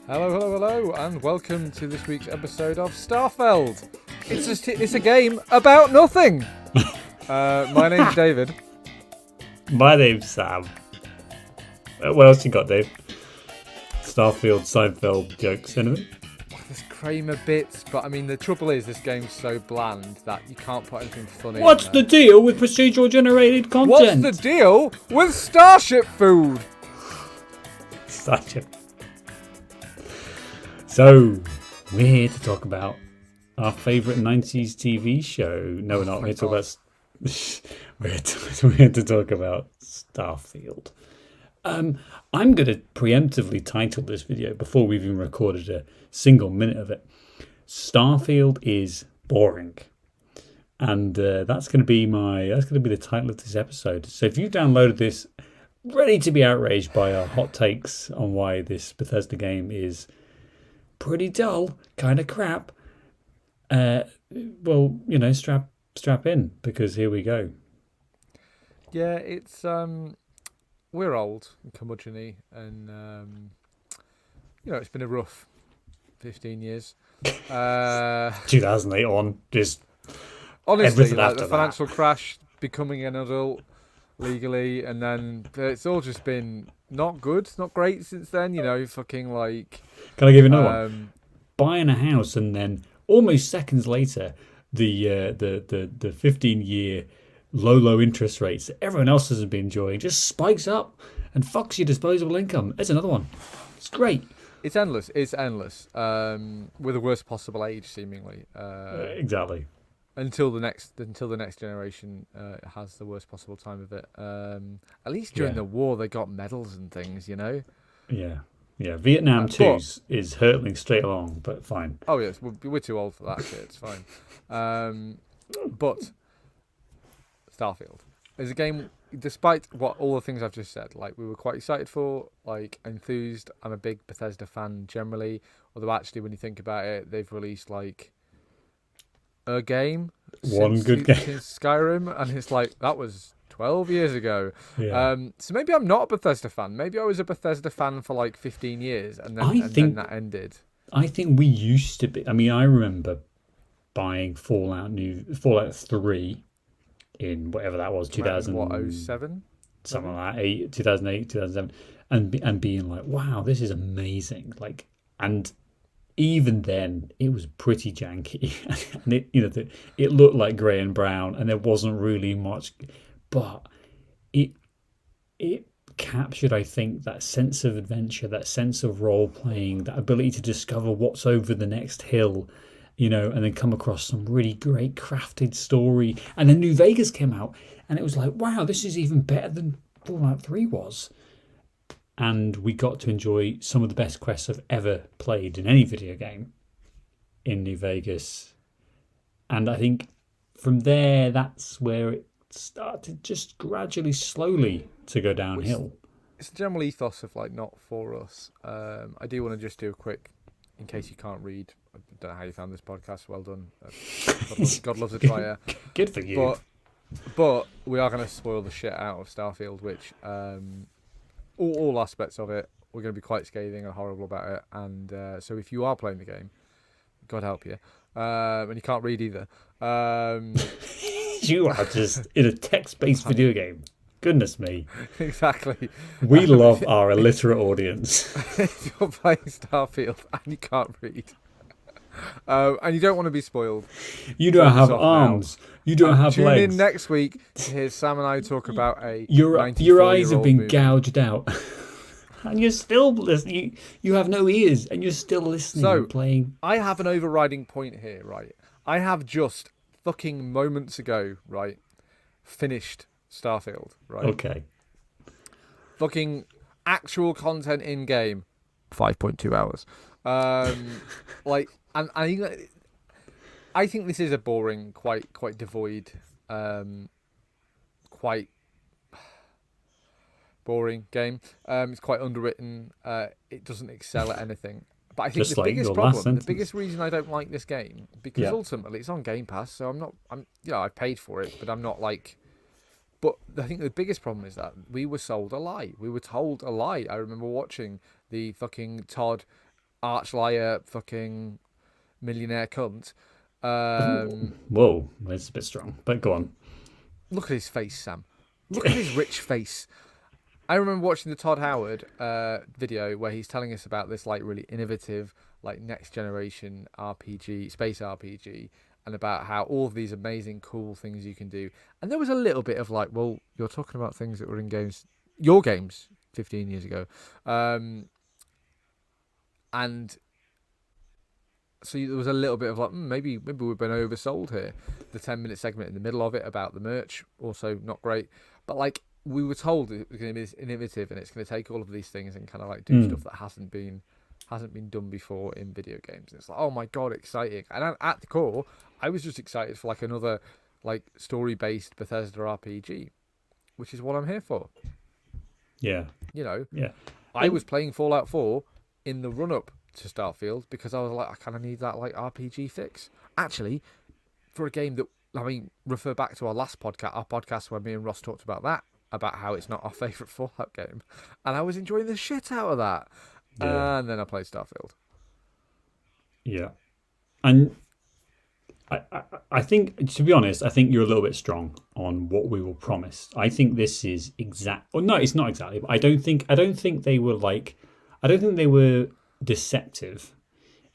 Hello, hello, hello, and welcome to this week's episode of Starfield. It's a game about nothing. My name's David. My name's Sam. What else you got, Dave? Starfield, Seinfeld jokes, anything? There's Kramer bits, but I mean the trouble is this game's so bland that you can't put anything funny. What's the deal with procedural generated content? What's the deal with Starship food? Starship. So, we're here to talk about our favourite 90s TV show. No, we're not. We're here to talk about Starfield. I'm going to preemptively title this video before we've even recorded a single minute of it. Starfield is boring, and that's going to be the title of this episode. So if you downloaded this, ready to be outraged by our hot takes on why this Bethesda game is pretty dull, kind of crap, well, you know, strap in, because here we go. Yeah, it's we're old and curmudgeon-y, and it's been a rough 15 years. 2008 on, just honestly, like the financial crash, becoming an adult legally, and then it's all just been not good, not great since then. Fucking like. Can I give you another one? Buying a house and then almost seconds later, the 15-year low interest rates that everyone else has been enjoying just spikes up and fucks your disposable income. There's another one. It's great. It's endless. With the worst possible age, seemingly. Exactly. Until the next generation has the worst possible time of it. At least during the war, they got medals and things. Yeah. Vietnam 2 is hurtling straight along, but fine. Oh yes, we're too old for that shit. It's fine. But Starfield is a game, despite what all the things I've just said, like we were quite excited for, like enthused. I'm a big Bethesda fan generally, although actually when you think about it, they've released like a game, since Skyrim, and it's like that was 12 years ago. Yeah. So maybe I'm not a Bethesda fan. Maybe I was a Bethesda fan for like 15 years, and then that ended. I think we used to be. I mean, I remember buying Fallout 3 in whatever that was, 2007, something like that, 2008, 2007, and being like, wow, this is amazing. Like, and even then, it was pretty janky, and it looked like grey and brown, and there wasn't really much, but it captured, I think, that sense of adventure, that sense of role playing, that ability to discover what's over the next hill, and then come across some really great crafted story. And then New Vegas came out, and it was like, wow, this is even better than Fallout 3 was. And we got to enjoy some of the best quests I've ever played in any video game in New Vegas. And I think from there, that's where it started just gradually, slowly to go downhill. It's the general ethos of like not for us. I do want to just do a quick, in case you can't read, I don't know how you found this podcast, well done. God loves a trier. Good for you. But we are going to spoil the shit out of Starfield, which all aspects of it, we're going to be quite scathing and horrible about it. And so if you are playing the game, God help you, and you can't read either. You are just in a text-based video game. Goodness me. Exactly. We love our illiterate audience. If you're playing Starfield and you can't read, and you don't want to be spoiled. You don't have arms. Now. You don't have legs. Tune in next week to hear Sam and I talk about your eyes have been gouged out. And you're still listening. You have no ears, and you're still listening and playing. I have an overriding point here, right? I have just fucking moments ago, right, finished Starfield, right? Okay. Fucking actual content in game, 5.2 hours. Like, and I think this is a boring, quite devoid, quite boring game. It's quite underwritten. It doesn't excel at anything. But I think the biggest reason I don't like this game, because ultimately it's on Game Pass, so I paid for it, but I'm not like. But I think the biggest problem is that we were sold a lie. We were told a lie. I remember watching the fucking Todd arch liar, fucking millionaire cunt. Whoa, that's a bit strong, but go on. Look at his face, Sam. Look at his rich face. I remember watching the Todd Howard video where he's telling us about this like really innovative, like next generation RPG, space RPG, and about how all of these amazing, cool things you can do. And there was a little bit of like, well, you're talking about things that were in games, your games, 15 years ago, and so there was a little bit of like, maybe we've been oversold here. The 10-minute segment in the middle of it about the merch, also not great, but like. We were told it was going to be innovative and it's going to take all of these things and kind of like do stuff that hasn't been done before in video games. And it's like, oh my god, exciting! And at the core, I was just excited for like another like story-based Bethesda RPG, which is what I'm here for. Yeah, Yeah. I was playing Fallout 4 in the run-up to Starfield because I was like, I kind of need that like RPG fix. Actually, for a game that refer back to our last podcast, our podcast where me and Ross talked about that. About how it's not our favourite Fallout game. And I was enjoying the shit out of that. Yeah. And then I played Starfield. Yeah. And I think, to be honest, I think you're a little bit strong on what we were promised. I think this is exact. Well, no, it's not exactly. But I don't think they were like. I don't think they were deceptive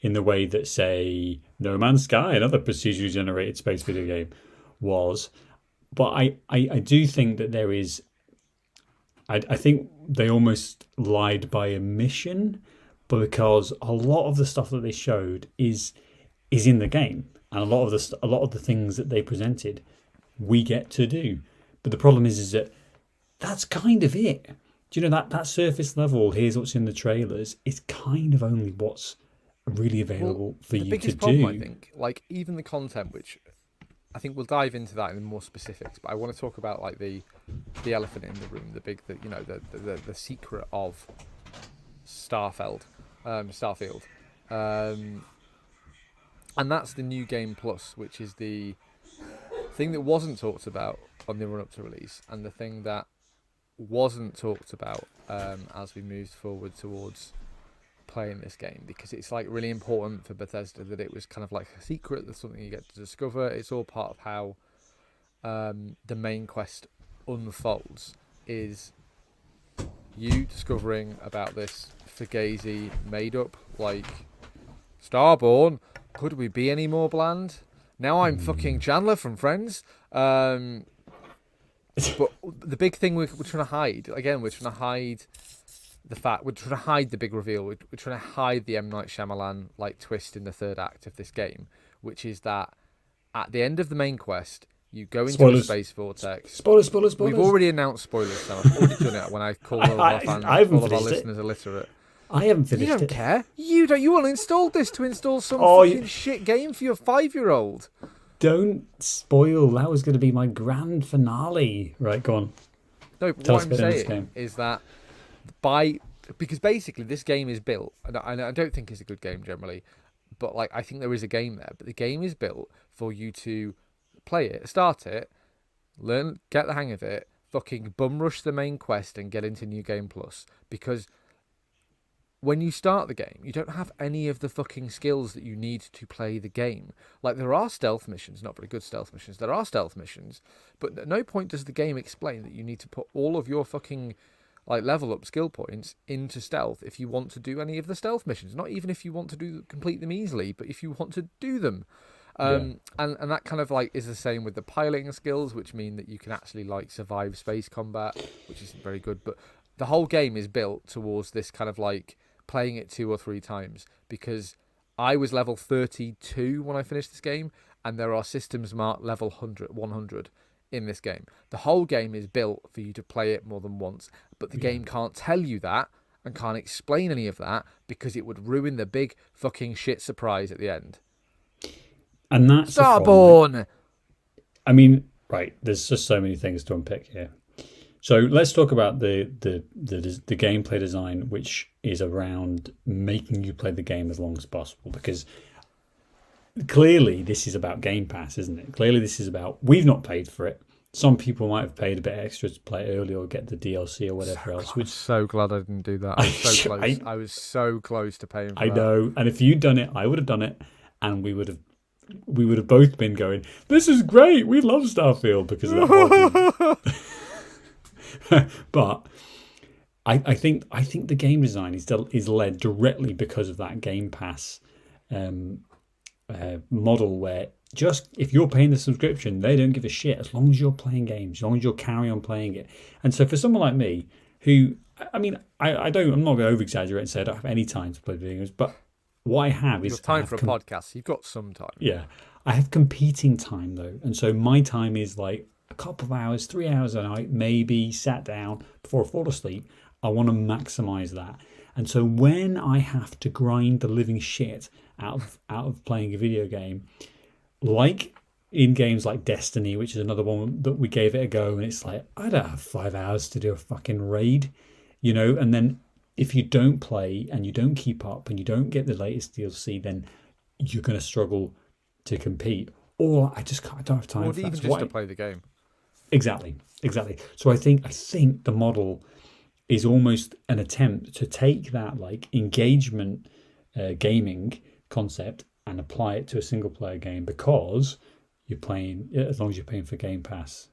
in the way that, say, No Man's Sky, another procedurally generated space video game, was. But I do think that there is. I think they almost lied by omission, but because a lot of the stuff that they showed is in the game, and a lot of the things that they presented, we get to do. But the problem is that that's kind of it. Do you know that surface level? Here's what's in the trailers. Is kind of only what's really available for you to do. The biggest problem, I think, like even the content, which. I think we'll dive into that in more specifics, but I want to talk about like the elephant in the room, the secret of Starfield, and that's the new game plus, which is the thing that wasn't talked about on the run up to release, and the thing that wasn't talked about as we moved forward towards playing this game, because it's like really important for Bethesda that it was kind of like a secret, that's something you get to discover. It's all part of how the main quest unfolds, is you discovering about this fugazi made up like Starborn. Could we be any more bland? Now I'm fucking Chandler from Friends. But the big thing we're trying to hide, again, we're trying to hide the fact, we're trying to hide the big reveal, we're trying to hide the M. Night Shyamalan like twist in the third act of this game, which is that at the end of the main quest, you go into a space vortex. Spoilers. We've already announced spoilers, so I've already done it when I call all of our fans, all of our listeners illiterate. I haven't finished it. You don't care. You don't. You uninstalled this to install some fucking shit game for your 5-year-old. Don't spoil. That was going to be my grand finale. Right, go on. No, but what I'm saying is that because basically this game is built, and I don't think it's a good game generally, but like I think there is a game there. But the game is built for you to play it, start it, learn, get the hang of it, fucking bum rush the main quest, and get into New Game Plus. Because when you start the game, you don't have any of the fucking skills that you need to play the game. Like, there are stealth missions, not very good stealth missions. There are stealth missions, but at no point does the game explain that you need to put all of your fucking like level up skill points into stealth if you want to do any of the stealth missions. Not even if you want to complete them easily, but if you want to do them. And that kind of like is the same with the piloting skills, which mean that you can actually like survive space combat, which isn't very good. But the whole game is built towards this kind of like playing it 2 or 3 times, because I was level 32 when I finished this game, and there are systems marked level 100 in this game. The whole game is built for you to play it more than once, but the game can't tell you that and can't explain any of that, because it would ruin the big fucking shit surprise at the end. And that's Starborn! I mean, right, there's just so many things to unpick here. So let's talk about the gameplay design, which is around making you play the game as long as possible, because clearly this is about Game Pass, isn't it? Clearly this is about, we've not paid for it. some people might have paid a bit extra to play it early or get the DLC or whatever else. I'm so glad I didn't do that. I was so close. I was so close to paying for that. I know. And if you'd done it, I would have done it, and we would have both been going, "This is great. We love Starfield," because of that mod. But I think the game design is led directly because of that Game Pass model, where just if you're paying the subscription, they don't give a shit as long as you're playing games, as long as you'll carry on playing it. And so for someone like me, who, I mean, I'm not going to over exaggerate and say I don't have any time to play video games, but what I have is time for a podcast. You've got some time. Yeah, I have competing time though, and so my time is like a couple of hours, 3 hours a night, maybe sat down before I fall asleep. I want to maximize that. And so when I have to grind the living shit out of playing a video game, like in games like Destiny, which is another one that we gave it a go, and it's like, I don't have 5 hours to do a fucking raid, and then if you don't play and you don't keep up and you don't get the latest DLC, then you're going to struggle to compete. Or I don't have time for that. Even just to play the game. Exactly. So I think the model is almost an attempt to take that like engagement gaming concept and apply it to a single player game, because you're playing, as long as you're paying for Game Pass,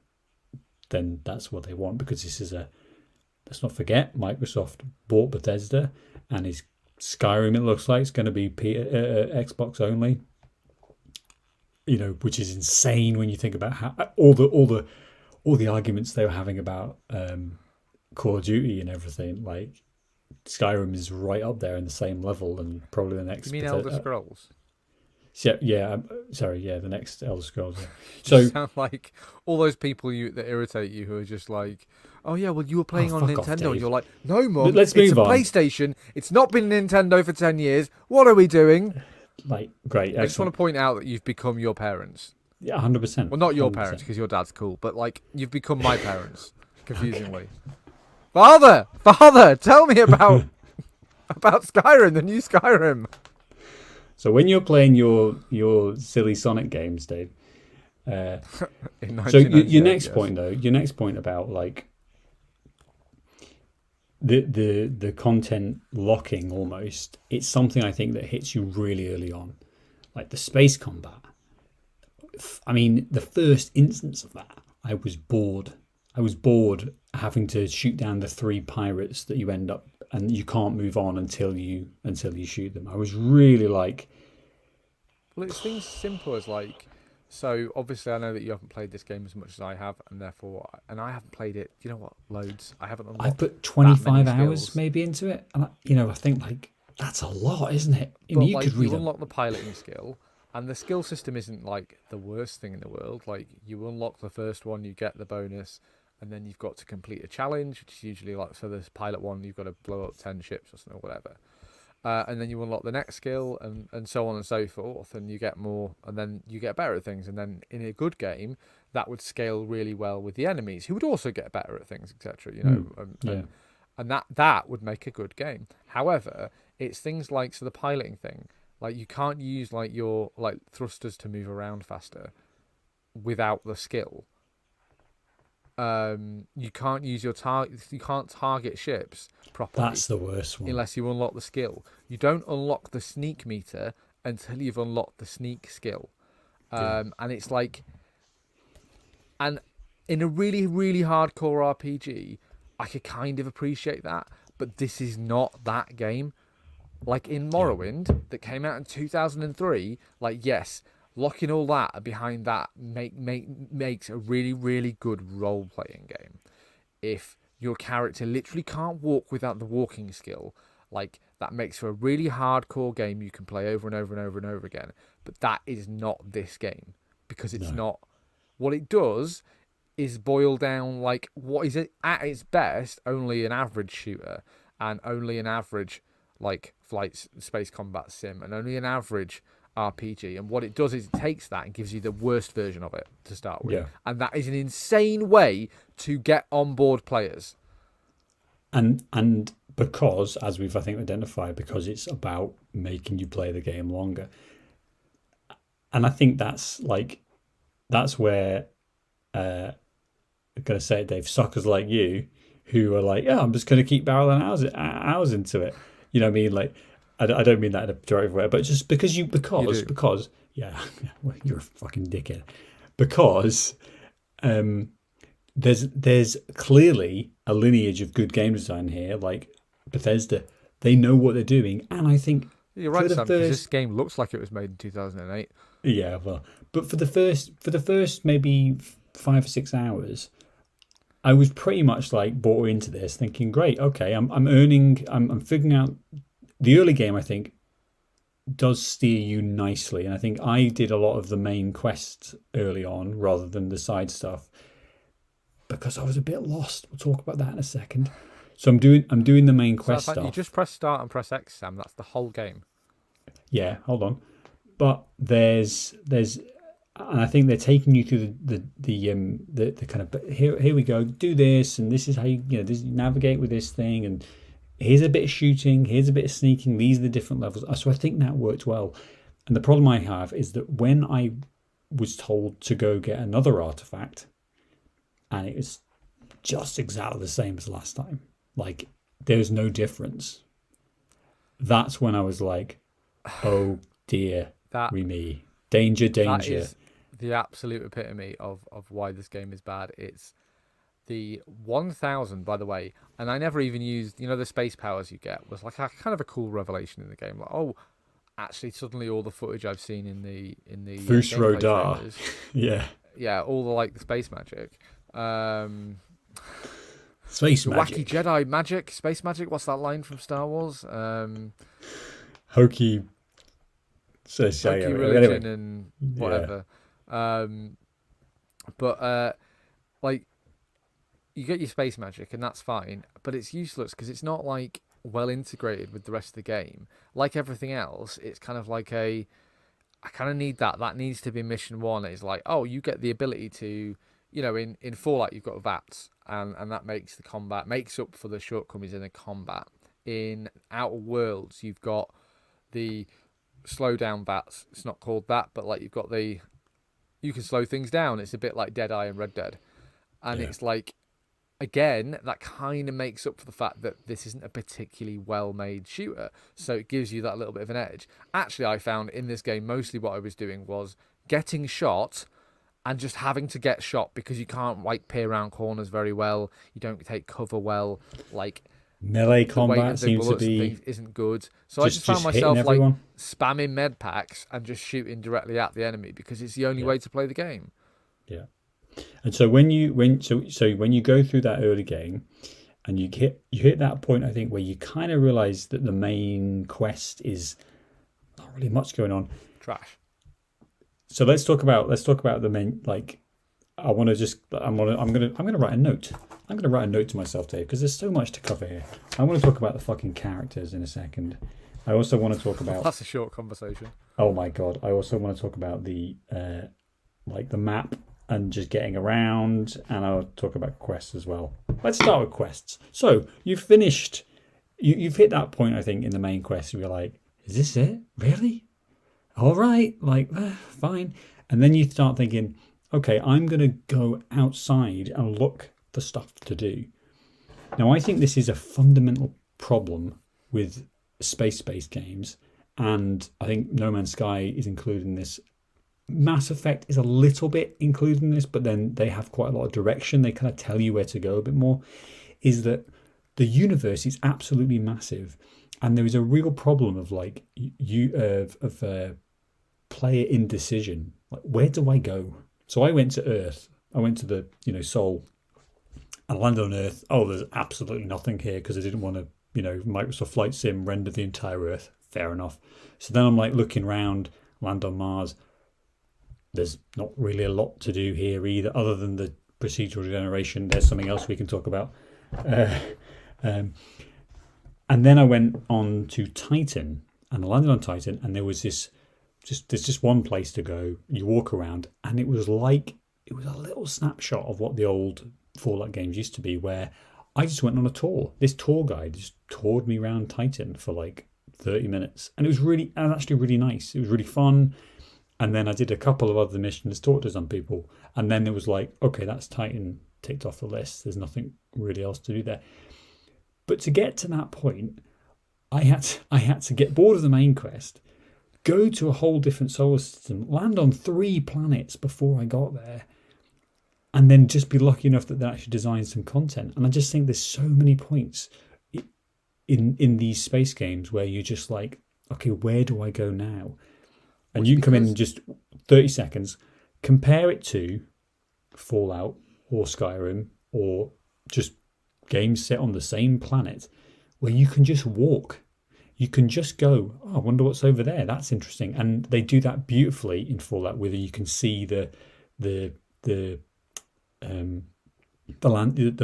then that's what they want. Because this is let's not forget, Microsoft bought Bethesda, and is Skyrim, it looks like, it's going to be Xbox only, which is insane when you think about how all the arguments they were having about Call of Duty and everything. Like, Skyrim is right up there in the same level, and probably the next. You mean Elder Scrolls? The next Elder Scrolls. Yeah. So you sound like all those people that irritate you, who are just like, "Oh yeah, well you were playing on Nintendo," and you're like, "No, Mum, it's a PlayStation. It's not been Nintendo for 10 years. What are we doing?" Like, great. Excellent. I just want to point out that you've become your parents. Yeah, 100%. Well, not your 100%. Parents, because your dad's cool, but like you've become my parents, confusingly. Okay. Father, tell me about Skyrim, the new Skyrim. So when you're playing your silly Sonic games, Dave. So your next point about like the content locking, almost, it's something I think that hits you really early on, like the space combat. I mean, the first instance of that, I was bored having to shoot down the 3 pirates that you end up, and you can't move on until you shoot them. I was really like... Well, it's things simple as like... So, obviously, I know that you haven't played this game as much as I have, and therefore... And I haven't played it, you know what, loads. I haven't unlocked. I put 25 hours maybe into it, and I think, like, that's a lot, isn't it? But, you unlock the piloting skill, and the skill system isn't, like, the worst thing in the world. Like, you unlock the first one, you get the bonus... And then you've got to complete a challenge, which is usually like, so this pilot one, you've got to blow up 10 ships or something, or whatever. And then you unlock the next skill, and so on and so forth, and you get more, and then you get better at things. And then in a good game, that would scale really well with the enemies, who would also get better at things, etc. And that would make a good game. However, it's things like, so the piloting thing, like you can't use like your like thrusters to move around faster without the skill. You can't use your you can't target ships properly. That's the worst one. Unless you unlock the skill. You don't unlock the sneak meter until you've unlocked the sneak skill. And it's like, and in a really, really hardcore RPG, I could kind of appreciate that, but this is not that game. Like in Morrowind, that came out in 2003, like, yes, locking all that behind that makes a really, really good role-playing game. If your character literally can't walk without the walking skill, like, that makes for a really hardcore game you can play over and over and over and over again. But that is not this game, because it's not. What it does is boil down, like, what is it at its best only an average shooter, and only an average, like, flight space combat sim, and only an average RPG. And what it does is it takes that and gives you the worst version of it to start with. And that is an insane way to get on board players. And because, as we've, I think, identified, because it's about making you play the game longer. And I think that's where going to say it, Dave, suckers like you who are like, yeah, I'm just going to keep barreling hours into it. You know what I mean? Like, I don't mean that in a pejorative way, but just because yeah, well, you're a fucking dickhead. Because there's clearly a lineage of good game design here, like Bethesda. They know what they're doing, and I think you're right, Sam. Because this game looks like it was made in 2008. Yeah, well, but for the first maybe 5 or 6 hours, I was pretty much like bought into this, thinking, great, okay, I'm figuring out the early game. I think does steer you nicely, and I think I did a lot of the main quests early on rather than the side stuff because I was a bit lost. We'll talk about that in a second. So I'm doing the main quest stuff. You just press start and press X, Sam. That's the whole game. Yeah, hold on. But there's and I think they're taking you through the kind of here we go, do this, and this is how you navigate with this thing, and here's a bit of shooting, here's a bit of sneaking, these are the different levels. So I think that worked well. And the problem I have is that when I was told to go get another artifact, and it was just exactly the same as last time, like there's no difference. That's when I was like, oh dear. Me. Danger. That is the absolute epitome of why this game is bad. It's the 1000, by the way, and I never even used, the space powers you get was like a kind of a cool revelation in the game. Like, oh, actually, suddenly all the footage I've seen in the Fus Rodar, yeah, all the space magic, space magic, wacky Jedi magic, space magic. What's that line from Star Wars? Hokey. Religion and whatever. Yeah. But you get your space magic and that's fine, but it's useless because it's not like well integrated with the rest of the game. Like everything else, it's kind of like I kind of need that. That needs to be mission one. It's like, oh, you get the ability to, in Fallout you've got VATS and that makes up for the shortcomings in the combat. In Outer Worlds you've got the slow down VATS. It's not called that, but you've got you can slow things down. It's a bit like Deadeye and Red Dead, and it's like, again, that kind of makes up for the fact that this isn't a particularly well made shooter, so it gives you that little bit of an edge. Actually, I found in this game mostly what I was doing was getting shot and just having to get shot because you can't peer around corners very well, you don't take cover well, melee combat seems to be isn't good, so I just found myself spamming med packs and just shooting directly at the enemy because it's the only way to play the game. Yeah, and so when you go through that early game, and you hit that point, I think, where you kind of realize that the main quest is not really much going on. Trash. So let's talk about the main. I'm gonna write a note. I'm going to write a note to myself, Dave, because there's so much to cover here. I want to talk about the fucking characters in a second. I also want to talk about... That's a short conversation. Oh my God. I also want to talk about the map and just getting around, and I'll talk about quests as well. Let's start with quests. So you've finished... You've hit that point, I think, in the main quest. You're like, is this it? Really? All right. Fine. And then you start thinking, okay, I'm going to go outside and look for stuff to do. Now, I think this is a fundamental problem with space-based games, and I think No Man's Sky is included in this. Mass Effect is a little bit included in this, but then they have quite a lot of direction. They kind of tell you where to go a bit more. Is that the universe is absolutely massive, and there is a real problem of player indecision. Where do I go? So I went to Earth. I went to the Sol. I landed on Earth. Oh, there's absolutely nothing here because I didn't want to, Microsoft Flight Sim render the entire Earth. Fair enough. So then I'm looking around, land on Mars. There's not really a lot to do here either, other than the procedural generation. There's something else we can talk about. And then I went on to Titan, and I landed on Titan, and there was there's just one place to go. You walk around, and it was a little snapshot of what the old Fallout games used to be, where I just went on a tour. This tour guide just toured me around Titan for 30 minutes, and it was actually really nice. It was really fun. And then I did a couple of other missions, talked to some people, and then it was okay, that's Titan. ticked off the list. There's nothing really else to do there. But to get to that point, I had to get bored of the main quest, go to a whole different solar system, land on 3 planets before I got there, and then just be lucky enough that they actually designed some content. And I just think there's so many points in these space games where you're just like, okay, where do I go now? And you can come in just 30 seconds, compare it to Fallout or Skyrim or just games set on the same planet where you can just walk. You can just go, oh, I wonder what's over there. That's interesting. And they do that beautifully in Fallout, where you can see the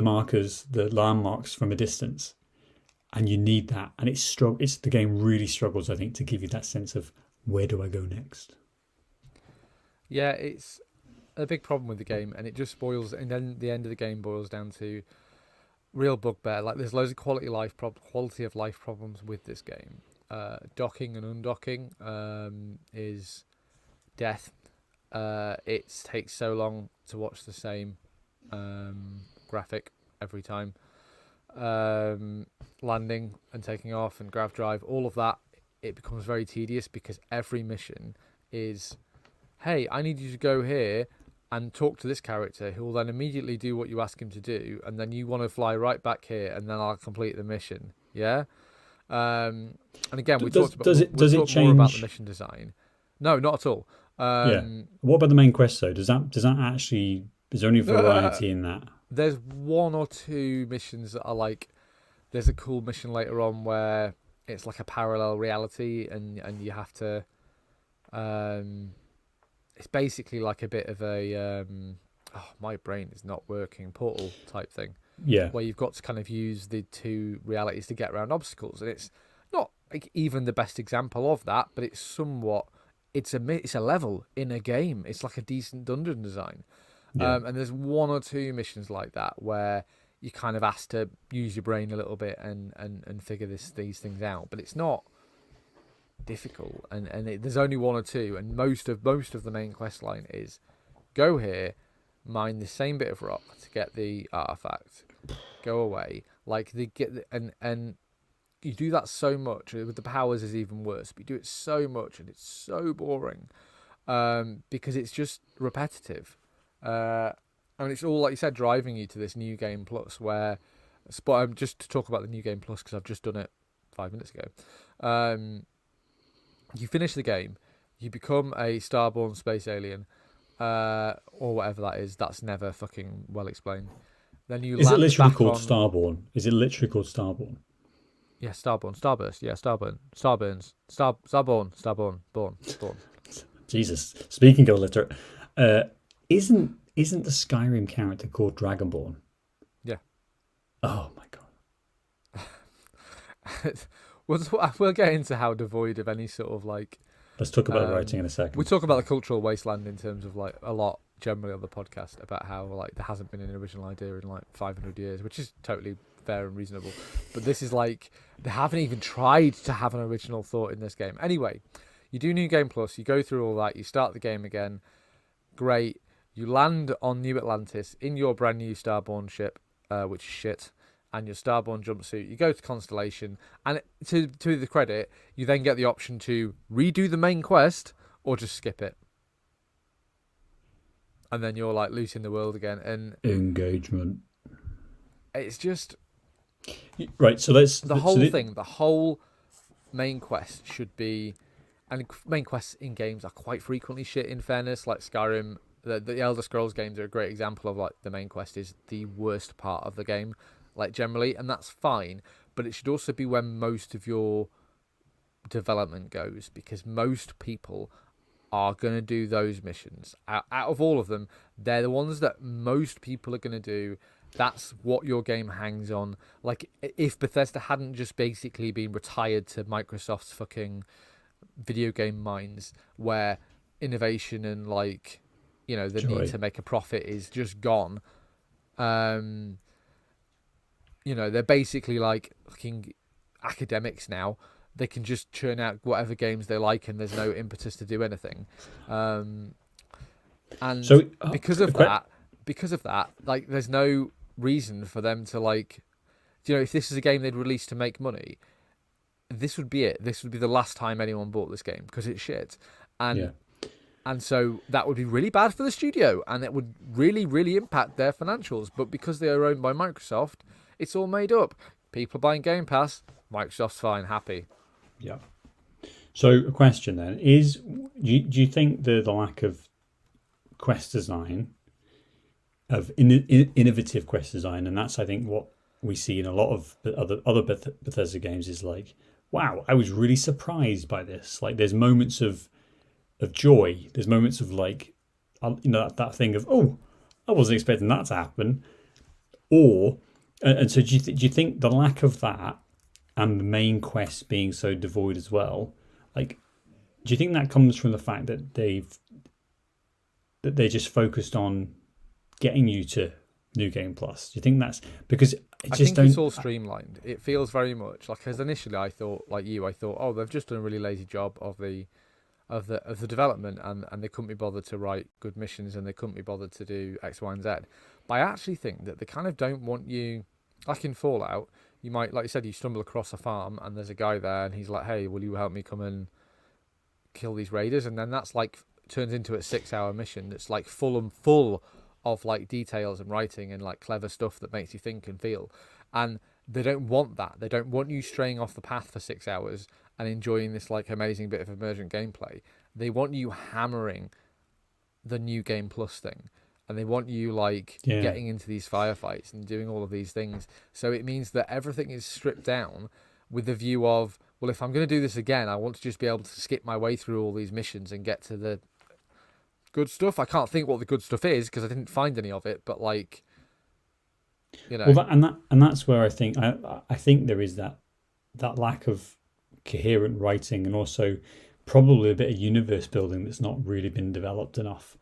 markers, the landmarks from a distance. And you need that. And it's the game really struggles, I think, to give you that sense of where do I go next? Yeah, it's a big problem with the game, and it just spoils. And then the end of the game boils down to real bugbear. Like, there's loads of quality of life problems with this game. Docking and undocking is death. It takes so long to watch the same graphic every time. Landing and taking off and grav drive, all of that, it becomes very tedious because every mission is, hey, I need you to go here and talk to this character who will then immediately do what you ask him to do, and then you want to fly right back here and then I'll complete the mission. Yeah. And again, we talked more about the mission design. No, not at all. What about the main quest though? Does that actually, is there any variety in that? There's 1 or 2 missions that are like, there's a cool mission later on where it's like a parallel reality and you have to it's basically like a bit of a my brain is not working, Portal type thing. Yeah. Where you've got to kind of use the 2 realities to get around obstacles, and it's not like even the best example of that, but it's somewhat, it's a level in a game. It's like a decent dungeon design. Yeah. And there's 1 or 2 missions like that where you kind of asked to use your brain a little bit and figure these things out, but it's not difficult. And there's only 1 or 2, and most of the main quest line is go here, mine the same bit of rock to get the artifact, go away. Like and you do that so much. With the powers is even worse, but you do it so much and it's so boring because it's just repetitive. I mean, it's all, like you said, driving you to this New Game Plus, where, just to talk about the New Game Plus, because I've just done it 5 minutes ago. You finish the game, you become a starborn space alien, or whatever that is. That's never fucking well explained. Then you is land it literally back called on... Starborn? Is it literally called Starborn? Yeah, Starborn, Starburst. Yeah, Starborn, Starburns, Starborn, born. Jesus, speaking of illiterate, isn't the Skyrim character called Dragonborn? Yeah. Oh my god. We'll get into how devoid of any sort of like. Let's talk about writing in a second. We talk about the cultural wasteland in terms of like a lot generally on the podcast about how like there hasn't been an original idea in like 500 years, which is totally fair and reasonable. But this is like they haven't even tried to have an original thought in this game. Anyway, you do New Game Plus, you go through all that, you start the game again. Great. You land on New Atlantis in your brand new Starborn ship, which is shit, and your Starborn jumpsuit. You go to Constellation, and to the credit, you then get the option to redo the main quest or just skip it. And then you're like loose in the world again. And engagement. It's just right. So let's the whole main quest should be, and main quests in games are quite frequently shit. In fairness, like Skyrim. The Elder Scrolls games are a great example of like the main quest is the worst part of the game, like generally, and that's fine. But it should also be where most of your development goes, because most people are going to do those missions. Out of all of them, they're the ones that most people are going to do. That's what your game hangs on. Like if Bethesda hadn't just basically been retired to Microsoft's fucking video game mines, where innovation and like, you know, the need to make a profit is just gone. You know, they're basically like fucking academics now. They can just churn out whatever games they like, and there's no impetus to do anything. And so, because of that, because of that, like, there's no reason for them to, like, if this is a game they'd release to make money, this would be it. This would be the last time anyone bought this game because it's shit. And so that would be really bad for the studio, and it would really, really impact their financials. But because they are owned by Microsoft, it's all made up. People are buying Game Pass. Microsoft's fine, happy. Yeah. So a question then is: do you think the lack of quest design, of innovative quest design, and that's, I think, what we see in a lot of other Bethesda games, is like, wow, I was really surprised by this. Like, there's moments of joy. There's moments of, like, that thing of, oh, I wasn't expecting that to happen. And so do you think the lack of that and the main quest being so devoid as well, like, do you think that comes from the fact that they're just focused on getting you to New Game Plus? Do you think that's because it's all streamlined? It feels very much like, because initially I thought, like you, oh, they've just done a really lazy job of the development, and they couldn't be bothered to write good missions, and they couldn't be bothered to do X, Y, and Z. But I actually think that they kind of don't want you, like in Fallout, you might, like you said, you stumble across a farm and there's a guy there and he's like, hey, will you help me come and kill these raiders? And then that's like turns into a 6-hour mission that's like full of like details and writing and like clever stuff that makes you think and feel. And they don't want that. They don't want you straying off the path for 6 hours and enjoying this like amazing bit of emergent gameplay. They want you hammering the New Game Plus thing, and they want you like getting into these firefights and doing all of these things. So it means that everything is stripped down with the view of, well, if I'm going to do this again, I want to just be able to skip my way through all these missions and get to the good stuff. I can't think what the good stuff is because I didn't find any of it, but like, Well, that's where I think there is that lack of coherent writing, and also probably a bit of universe building that's not really been developed enough.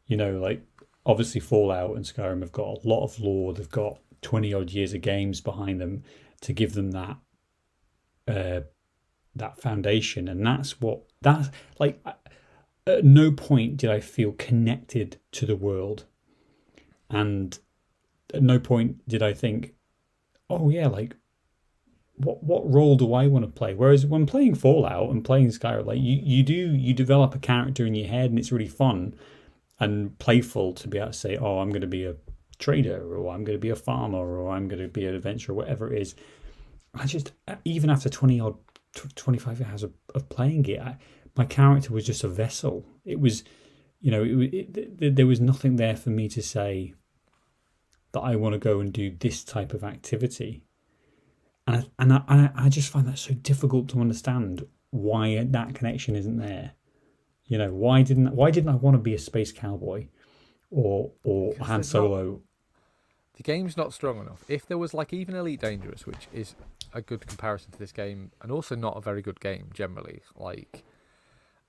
Like, obviously Fallout and Skyrim have got a lot of lore. They've got 20 odd years of games behind them to give them that foundation, and that's like, at no point did I feel connected to the world, and at no point did I think, oh yeah, like, what role do I want to play? Whereas when playing Fallout and playing Skyrim, like, you develop a character in your head, and it's really fun and playful to be able to say, oh, I'm going to be a trader, or I'm going to be a farmer, or I'm going to be an adventurer, whatever it is. I just, even after 25 hours of playing it, my character was just a vessel. It was, there was nothing there for me to say that I want to go and do this type of activity. And I just find that so difficult to understand why that connection isn't there. Why didn't I want to be a space cowboy or Han Solo? The game's not strong enough. If there was like even Elite Dangerous, which is a good comparison to this game, and also not a very good game generally, like,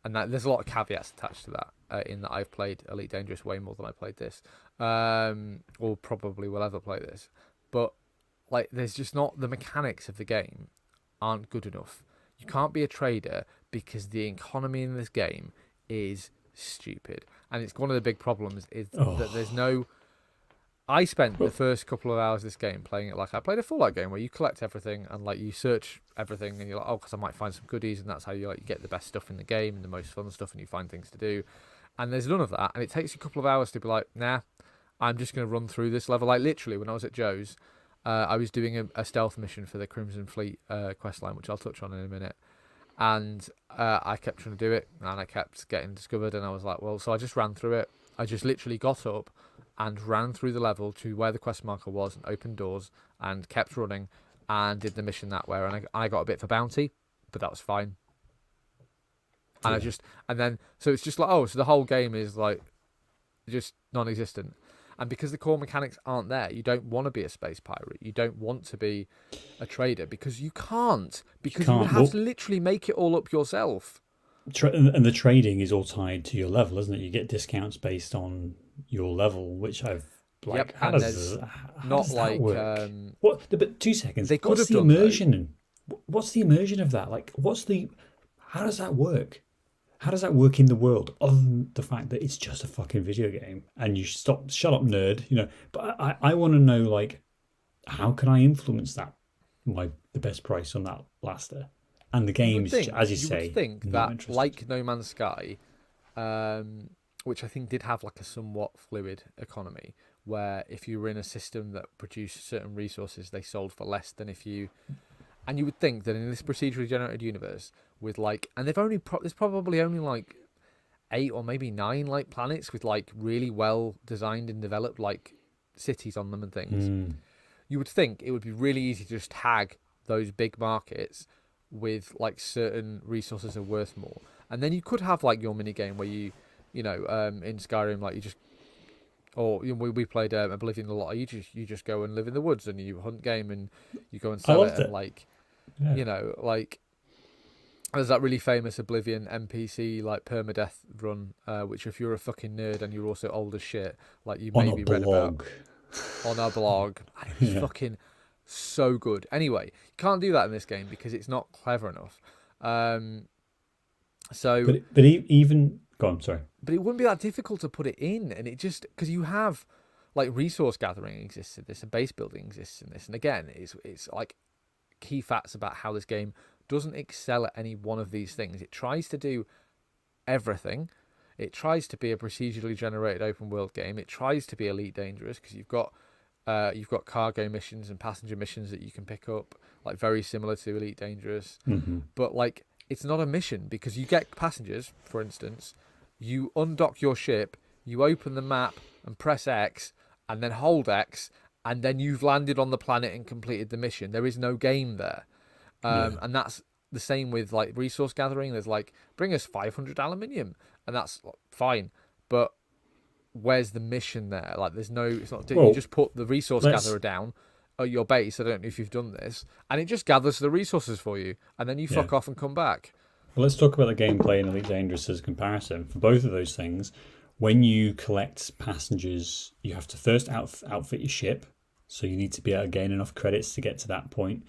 and that there's a lot of caveats attached to that. In that I've played Elite Dangerous way more than I played this, or probably will ever play this. But like, there's just not, the mechanics of the game aren't good enough. You can't be a trader because the economy in this game is stupid, and it's one of the big problems is that there's no. I spent the first couple of hours of this game playing it like I played a Fallout game where you collect everything and like you search everything and you're like, oh, because I might find some goodies, and that's how you get the best stuff in the game and the most fun stuff, and you find things to do. And there's none of that, and it takes you a couple of hours to be like, nah, I'm just going to run through this level. Like, literally, when I was at Joe's, I was doing a stealth mission for the Crimson Fleet questline, which I'll touch on in a minute. And I kept trying to do it, and I kept getting discovered, and I was like, well, so I just ran through it. I just literally got up and ran through the level to where the quest marker was and opened doors and kept running and did the mission that way. And I got a bit for bounty, but that was fine. And so it's just like, oh, so the whole game is like just non-existent. And because the core mechanics aren't there, you don't want to be a space pirate. You don't want to be a trader because you can't. Because you would have to literally make it all up yourself. And the trading is all tied to your level, isn't it? You get discounts based on your level, which I've like. Yep, how does that work? But 2 seconds. What's the immersion? What's the immersion of that? Like, how does that work? how does that work in the world, other than the fact that it's just a fucking video game and you shut up, nerd, But I want to know, like, how can I influence that, the best price on that blaster? And the game's, as you say, would think not that, interested. like No Man's Sky, which I think did have like a somewhat fluid economy, where if you were in a system that produced certain resources, they sold for less than if you. And you would think that in this procedurally generated universe, with like, and there's probably only like 8 or maybe 9 like planets with like really well designed and developed like cities on them and things. You would think it would be really easy to just tag those big markets with like certain resources are worth more, and then you could have like your mini game where in Skyrim, like you just, or we played Oblivion a lot. You just go and live in the woods and you hunt game and you go and sell it, and like, like there's that really famous Oblivion NPC like permadeath run, which if you're a fucking nerd and you're also old as shit, like you maybe read about on our blog. It's fucking so good. Anyway, you can't do that in this game because it's not clever enough. But even go on, sorry. But it wouldn't be that difficult to put it in, and it just because you have like resource gathering exists in this and base building exists in this, and again, it's like key facts about how this game doesn't excel at any one of these things. It tries to do everything. It tries to be a procedurally generated open world game. It tries to be Elite Dangerous because you've got cargo missions and passenger missions that you can pick up, like very similar to Elite Dangerous. But like it's not a mission because you get passengers, for instance, you undock your ship, you open the map and press X and then hold X, and then you've landed on the planet and completed the mission. There is no game there. And that's the same with like resource gathering. There's like, bring us 500 aluminium, and that's fine, but where's the mission there? Like there's no, it's not, you just put the resource gatherer down at your base. I don't know if you've done this, and it just gathers the resources for you, and then you fuck off and come back. Well, let's talk about the gameplay in Elite Dangerous as a comparison. For both of those things, when you collect passengers, you have to first outfit your ship, so you need to be able to gain enough credits to get to that point.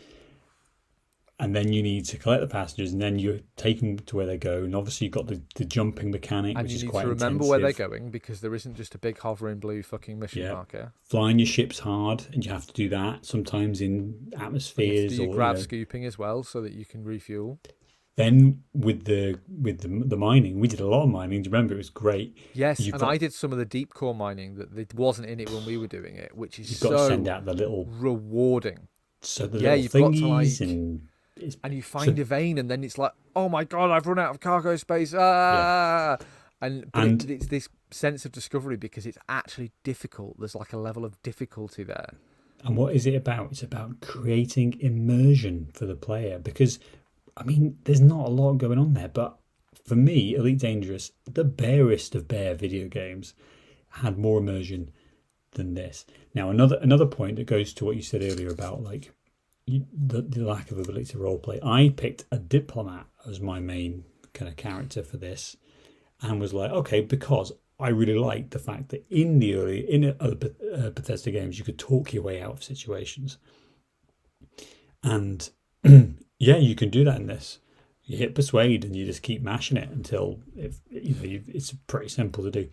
And then you need to collect the passengers, and then you take them to where they go. And obviously, you've got the jumping mechanic, which is quite intensive. And you need to remember where they're going, because there isn't just a big hovering blue fucking mission marker. Flying your ship's hard, and you have to do that sometimes in atmospheres. You grav scooping as well, so that you can refuel. Then with the mining, we did a lot of mining. Do you remember? It was great. Yes, I did some of the deep core mining that wasn't in it when we were doing it, which is you've got to send out the little rewarding. So the little thingies and you find a vein, and then it's like, oh my god, I've run out of cargo space. And it's this sense of discovery because it's actually difficult. There's like a level of difficulty there. And what is it about? It's about creating immersion for the player, because I mean, there's not a lot going on there, but for me, Elite Dangerous, the barest of bare video games, had more immersion than this. Now, another point that goes to what you said earlier about like the lack of ability to roleplay. I picked a diplomat as my main kind of character for this, and was like, okay, because I really liked the fact that in other Bethesda games you could talk your way out of situations, and yeah, you can do that in this. You hit persuade and you just keep mashing it until it's pretty simple to do.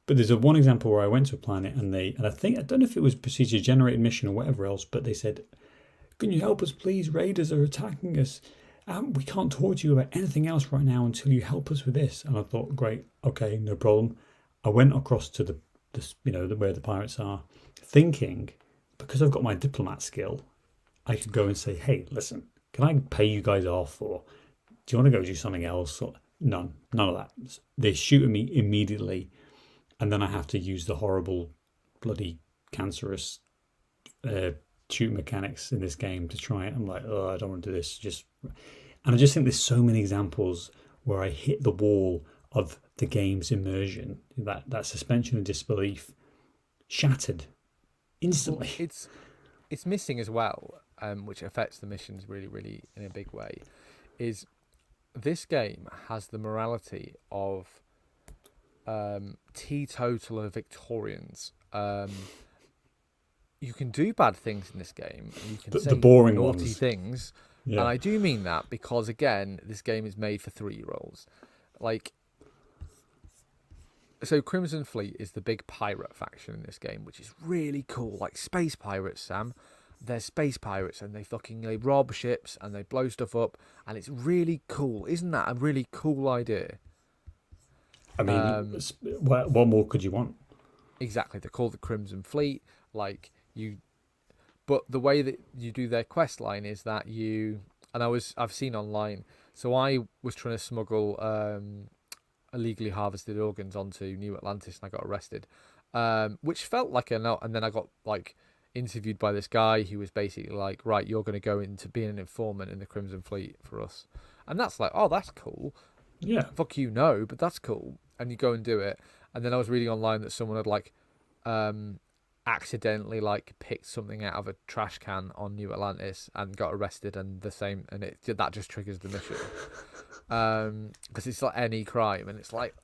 But there's one example where I went to a planet and I don't know if it was procedure generated mission or whatever else, but they said, "Can you help us, please? Raiders are attacking us. We can't talk to you about anything else right now until you help us with this." And I thought, great, okay, no problem. I went across to where the pirates are, thinking because I've got my diplomat skill, I could go and say, "Hey, listen, can I pay you guys off, or do you want to go do something else?" Or, none of that. They shoot at me immediately, and then I have to use the horrible, bloody, cancerous shoot mechanics in this game to try it. I'm like, oh, I don't want to do this. And I just think there's so many examples where I hit the wall of the game's immersion, that suspension of disbelief shattered instantly. It's missing as well, which affects the missions really, really in a big way, is this game has the morality of teetotaler Victorians. You can do bad things in this game, and you can say the boring naughty ones. things, and I do mean that because, again, this game is made for 3-year-olds. Like, so Crimson Fleet is the big pirate faction in this game, which is really cool. Like space pirates, Sam. They're space pirates, and they rob ships and they blow stuff up, and it's really cool. Isn't that a really cool idea? I mean, what more could you want? Exactly. They're called the Crimson Fleet. Like you, but the way that you do their quest line is that I've seen online. So I was trying to smuggle illegally harvested organs onto New Atlantis, and I got arrested, which felt like a no. And then I got like interviewed by this guy who was basically like, right, you're going to go into being an informant in the Crimson Fleet for us, and that's like, oh, that's cool. Yeah, fuck you, no, but that's cool. And you go and do it. And then I was reading online that someone had like accidentally like picked something out of a trash can on New Atlantis and got arrested, and that just triggers the mission. Because it's like any crime, and it's like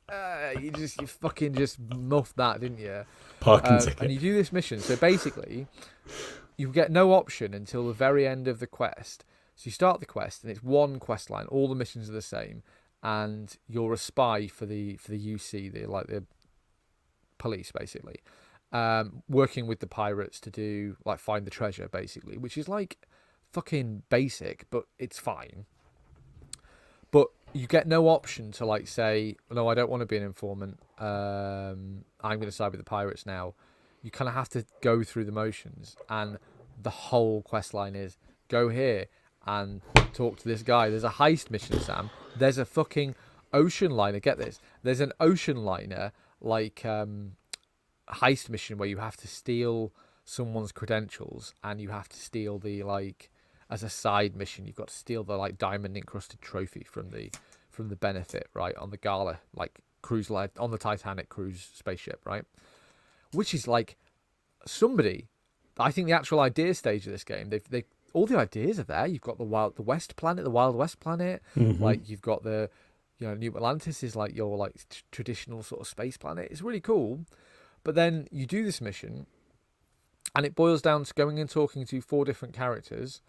you fucking just muffed that, didn't you? Parking ticket. And you do this mission. So basically, you get no option until the very end of the quest. So you start the quest, and it's one quest line. All the missions are the same, and you're a spy for the UC, the police, basically, working with the pirates to do like find the treasure, basically, which is like fucking basic, but it's fine. But you get no option to like say, no, I don't want to be an informant. I'm going to side with the pirates now. You kind of have to go through the motions, and the whole quest line is go here and talk to this guy. There's a heist mission, Sam. There's a fucking ocean liner. Get this. There's an ocean liner like heist mission where you have to steal someone's credentials, and you have to steal the like as a side mission. You've got to steal the like diamond encrusted trophy from the benefit, right, on the Gala like cruise line on the Titanic cruise spaceship, right? Which is like somebody. I think the actual idea stage of this game, they all the ideas are there. You've got the Wild West planet. Mm-hmm. Like you've got the, New Atlantis is like your like traditional sort of space planet. It's really cool. But then you do this mission, and it boils down to going and talking to 4 different characters.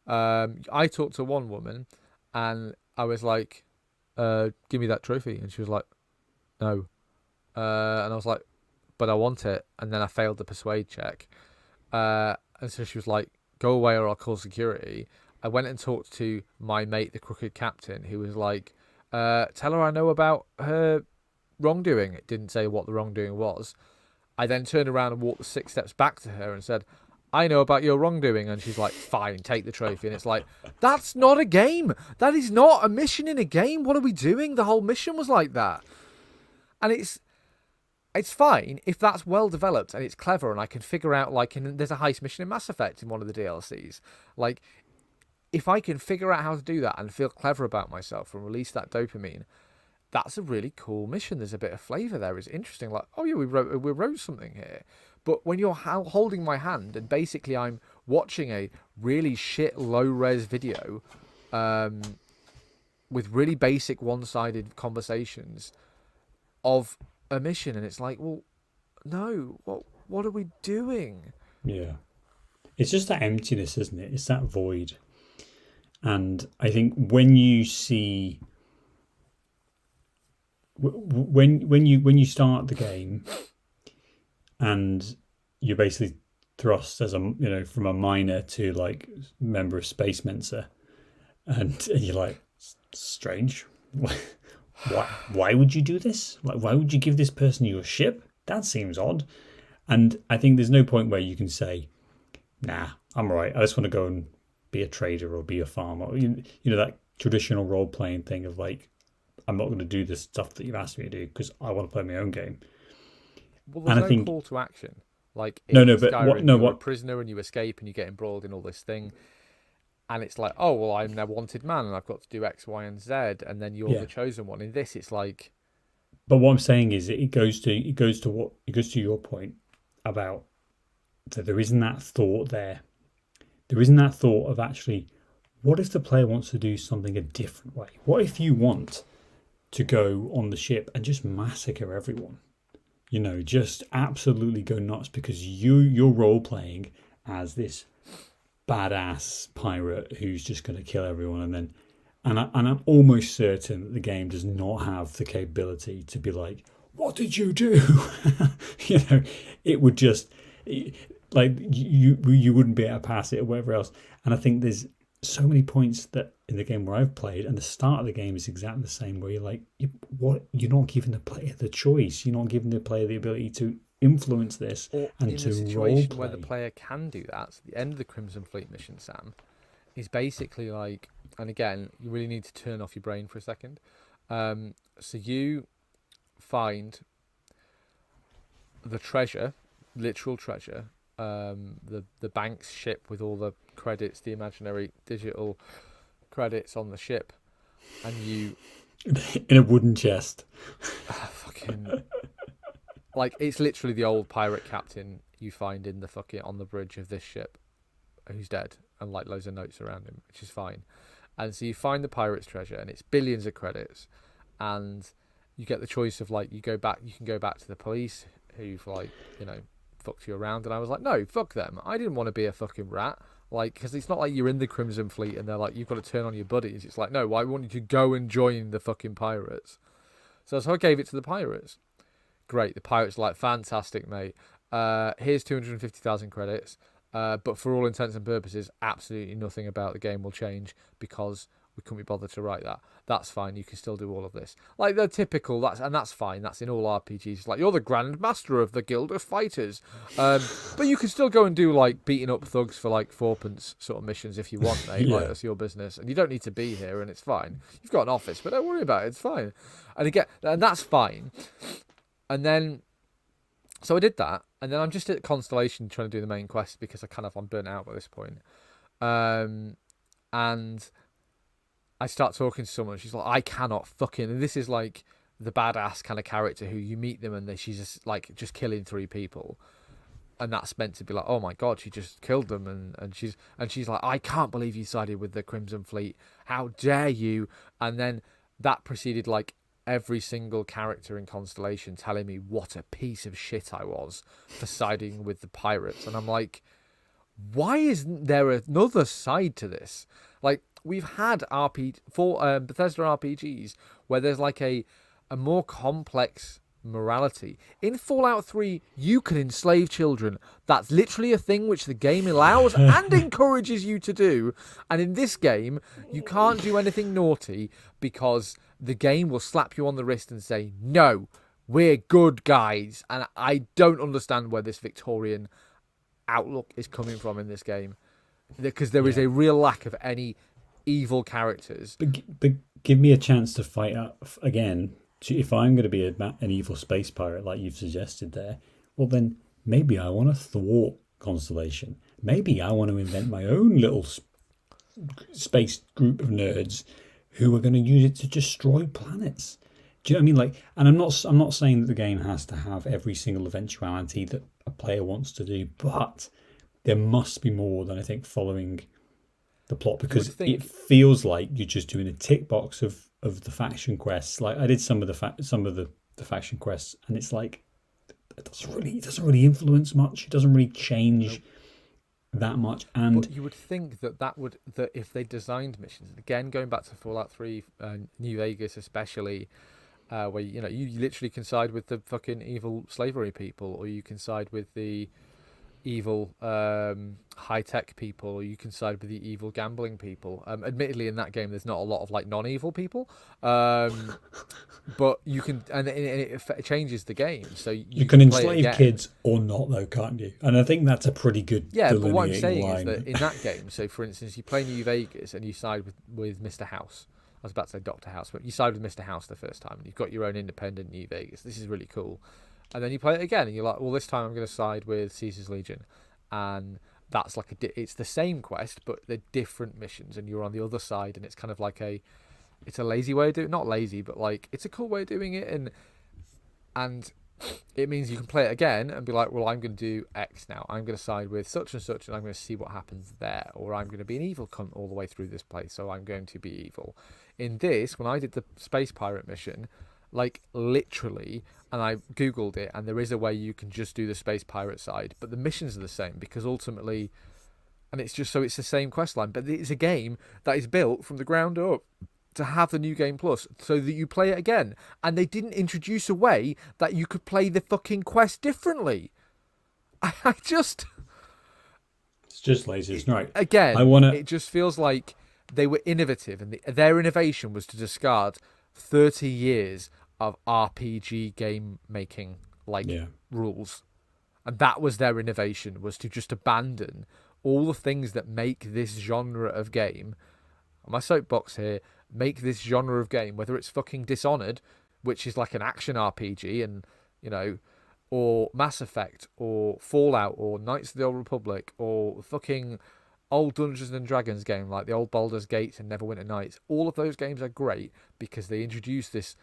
I talked to one woman, and I was like, "Give me that trophy," and she was like, "No," and I was like, "But I want it." And then I failed the persuade check, and so she was like, "Go away, or I'll call security." I went and talked to my mate, the crooked captain, who was like, "Tell her I know about her wrongdoing." It didn't say what the wrongdoing was. I then turned around and walked the 6 steps back to her and said, "I know about your wrongdoing." And she's like, "Fine, take the trophy." And it's like, that's not a game. That is not a mission in a game. What are we doing? The whole mission was like that. And it's fine if that's well developed and it's clever, and I can figure out, like, there's a heist mission in Mass Effect in one of the DLCs. Like, if I can figure out how to do that and feel clever about myself and release that dopamine, that's a really cool mission. There's a bit of flavour there. It's interesting. Like, oh yeah, we wrote something here. But when you're holding my hand and basically I'm watching a really shit low-res video with really basic one-sided conversations of a mission, and it's like, well, no, what are we doing? Yeah. It's just that emptiness, isn't it? It's that void. And I think when you see... When you start the game and you're basically thrust as from a miner to like member of Space Mensa, and you're like, strange. Why would you do this? Like, why would you give this person your ship? That seems odd. And I think there's no point where you can say, nah, I'm all right. I just want to go and be a trader or be a farmer. That traditional role playing thing of like, I'm not going to do this stuff that you've asked me to do because I want to play my own game. Well, there's no call to action. Like, but Skyrim, you're a prisoner and you escape and you get embroiled in all this thing. And it's like, oh, well, I'm a wanted man and I've got to do X, Y, and Z. And then you're the chosen one. In this, it's like... But what I'm saying is it goes to your point about that there isn't that thought there. There isn't that thought of actually, what if the player wants to do something a different way? What if you want to go on the ship and just massacre everyone? Just absolutely go nuts because you're role playing as this badass pirate who's just going to kill everyone, and then And I'm almost certain that the game does not have the capability to be like, what did you do? You know, it would just like you wouldn't be able to pass it or whatever else. And I think there's so many points that in the game where I've played, and the start of the game is exactly the same, where you're like, you're not giving the player the choice, you're not giving the player the ability to influence this or and in to a situation role where the player can do that. So the end of the Crimson Fleet mission, Sam, is basically like, and again, you really need to turn off your brain for a second. So you find the treasure, literal treasure, the bank's ship with all the credits, the imaginary digital credits on the ship, and you in a wooden chest. Fucking like, it's literally the old pirate captain you find in the fucking on the bridge of this ship, who's dead, and like loads of notes around him, which is fine. And so you find the pirate's treasure, and it's billions of credits, and you get the choice of like, you can go back to the police who've like, you know, fucked you around. And I was like, no, fuck them. I didn't want to be a fucking rat. Like, because it's not like you're in the Crimson Fleet and they're like, you've got to turn on your buddies. It's like, no, I want you to go and join the fucking pirates. So I gave it to the pirates. Great. The pirates are like, fantastic, mate. Here's 250,000 credits. But for all intents and purposes, absolutely nothing about the game will change because we couldn't be bothered to write that. That's fine. You can still do all of this. Like the typical, that's fine. That's in all RPGs. It's like, you're the Grand Master of the Guild of Fighters. But you can still go and do like beating up thugs for like 4p sort of missions if you want, mate. Yeah. Like, that's your business. And you don't need to be here, and it's fine. You've got an office, but don't worry about it. It's fine. And that's fine. And then, so I did that. And then I'm just at Constellation trying to do the main quest because I'm burnt out by this point. And I start talking to someone. She's like, I cannot fucking. And this is like the badass kind of character who you meet them and she's just killing 3 people, and that's meant to be like, oh my god, she just killed them, and she's like, I can't believe you sided with the Crimson Fleet. How dare you? And then that preceded like every single character in Constellation telling me what a piece of shit I was for siding with the pirates, and I'm like, why isn't there another side to this? Like, we've had Bethesda RPGs where there's like a more complex morality. In Fallout 3, you can enslave children. That's literally a thing which the game allows and encourages you to do. And in this game, you can't do anything naughty because the game will slap you on the wrist and say, no, we're good guys. And I don't understand where this Victorian outlook is coming from in this game, because there is a real lack of any evil characters. But give me a chance to fight up again. If I'm going to be an evil space pirate like you've suggested there, well then maybe I want to thwart Constellation. Maybe I want to invent my own little space group of nerds who are going to use it to destroy planets. Do you know what I mean? Like, and I'm not saying that the game has to have every single eventuality that a player wants to do, but there must be more than I think following the plot, because it feels like you're just doing a tick box of the faction quests. Like, I did some of the faction quests, and it's like it doesn't really influence much. It doesn't really change that much. And but you would think that if they designed missions, again going back to Fallout 3, New Vegas especially, where you literally can side with the fucking evil slavery people, or you can side with the evil high-tech people, or you can side with the evil gambling people. Admittedly, in that game there's not a lot of like non-evil people, but you can, and it changes the game, so you can enslave kids or not, though, can't you? And I think that's a pretty good but what I'm saying line. is that in that game, so for instance, you play New Vegas and you side with Mr. House. I was about to say Dr. House, but you side with Mr. House the first time and you've got your own independent New Vegas. This is really cool. And then you play it again, and you're like, well, this time I'm going to side with Caesar's Legion. And that's like it's the same quest, but they're different missions, and you're on the other side, and it's kind of like it's a lazy way of doing it. Not lazy, but like, it's a cool way of doing it. And it means you can play it again and be like, well, I'm going to do X now. I'm going to side with such and such, and I'm going to see what happens there. Or I'm going to be an evil cunt all the way through this place, so I'm going to be evil. In this, when I did the Space Pirate mission, like literally, and I googled it, and there is a way you can just do the space pirate side, but the missions are the same, because ultimately, and it's just so it's the same quest line, but it's a game that is built from the ground up to have the New Game Plus so that you play it again. And they didn't introduce a way that you could play the fucking quest differently. I just... It's just lazy, right? Again, it just feels like they were innovative, and their innovation was to discard 30 years of RPG game making rules. And that was their innovation, was to just abandon all the things that make this genre of game. My soapbox here, make this genre of game, whether it's fucking Dishonored, which is like an action RPG, and, you know, or Mass Effect, or Fallout, or Knights of the Old Republic, or fucking old Dungeons and Dragons game like the old Baldur's Gate and Neverwinter Nights. All of those games are great because they introduce this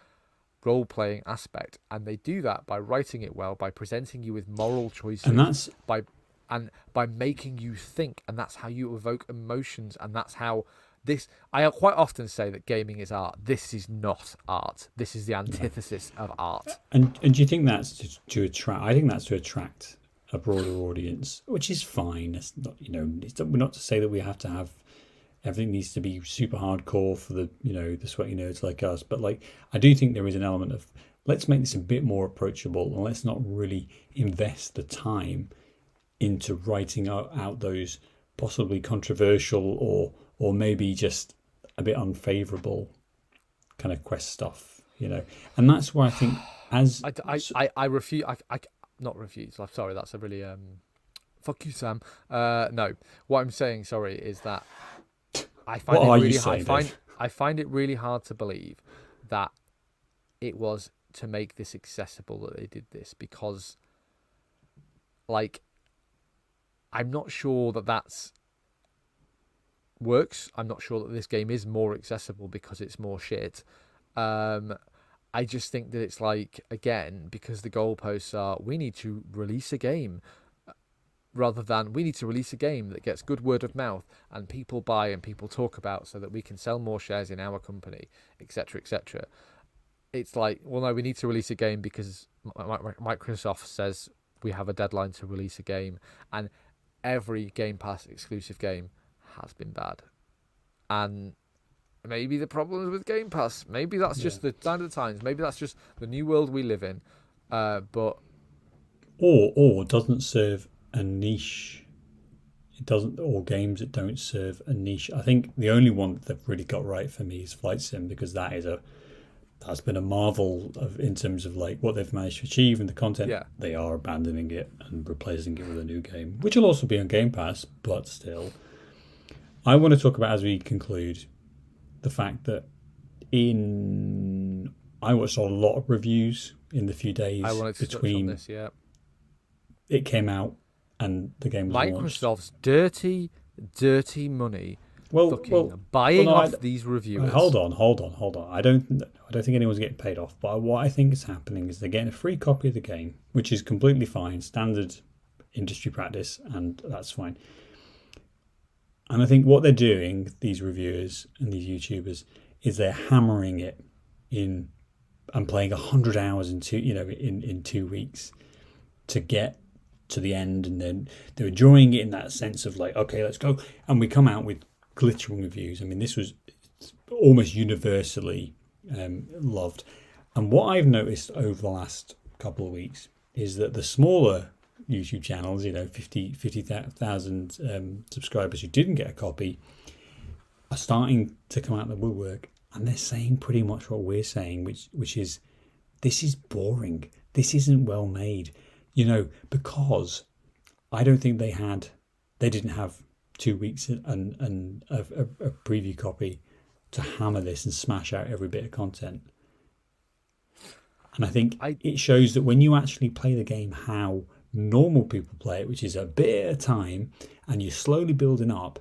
role-playing aspect, and they do that by writing it well, by presenting you with moral choices, and by making you think, and that's how you evoke emotions, and that's how this... I quite often say that gaming is art. This is not art. This is the antithesis of art. And do you think that's to attract? I think that's to attract a broader audience, which is fine. It's not, we're not to say that we have to have everything needs to be super hardcore for the the sweaty nerds like us, but like I do think there is an element of, let's make this a bit more approachable, and let's not really invest the time into writing out those possibly controversial or maybe just a bit unfavorable kind of quest stuff, and that's why I think I refuse. I not refuse. I'm sorry, that's a really fuck you, Sam. No, what I'm saying, sorry, is that I find it really hard. I find it really hard to believe that it was to make this accessible that they did this, because, like, I'm not sure that that's works. I'm not sure that this game is more accessible because it's more shit. I just think that it's like, again, because the goalposts are, we need to release a game, rather than we need to release a game that gets good word of mouth and people buy and people talk about so that we can sell more shares in our company, etc., etc. It's like, well, no, we need to release a game because Microsoft says we have a deadline to release a game, and every Game Pass exclusive game has been bad. And maybe the problem is with Game Pass. Maybe that's just the sign of the times. Maybe that's just the new world we live in. But or doesn't serve a niche. It doesn't, or games that don't serve a niche. I think the only one that they've really got right for me is Flight Sim, because that's been a marvel in terms of like what they've managed to achieve and the content. Yeah. They are abandoning it and replacing it with a new game, which will also be on Game Pass, but still. I want to talk about, as we conclude, the fact that I watched a lot of reviews in the few days between touch on this, yeah. It came out and the game was Microsoft's launched. dirty money. Buying off these reviewers. Hold on. I don't think anyone's getting paid off. But what I think is happening is they're getting a free copy of the game, which is completely fine, standard industry practice, and that's fine. And I think what they're doing, these reviewers and these YouTubers, is they're hammering it in and playing 100 hours in 2 weeks to get to the end, and then they're enjoying it in that sense of like, okay, let's go, and we come out with glittering reviews. I mean, this was almost universally loved. And what I've noticed over the last couple of weeks is that the smaller YouTube channels, 50,000 subscribers who didn't get a copy, are starting to come out of the woodwork, and they're saying pretty much what we're saying, which is, this is boring. This isn't well made, because I don't think they didn't have 2 weeks and a preview copy to hammer this and smash out every bit of content. And I think it shows that when you actually play the game how normal people play it, which is a bit at a time, and you're slowly building up,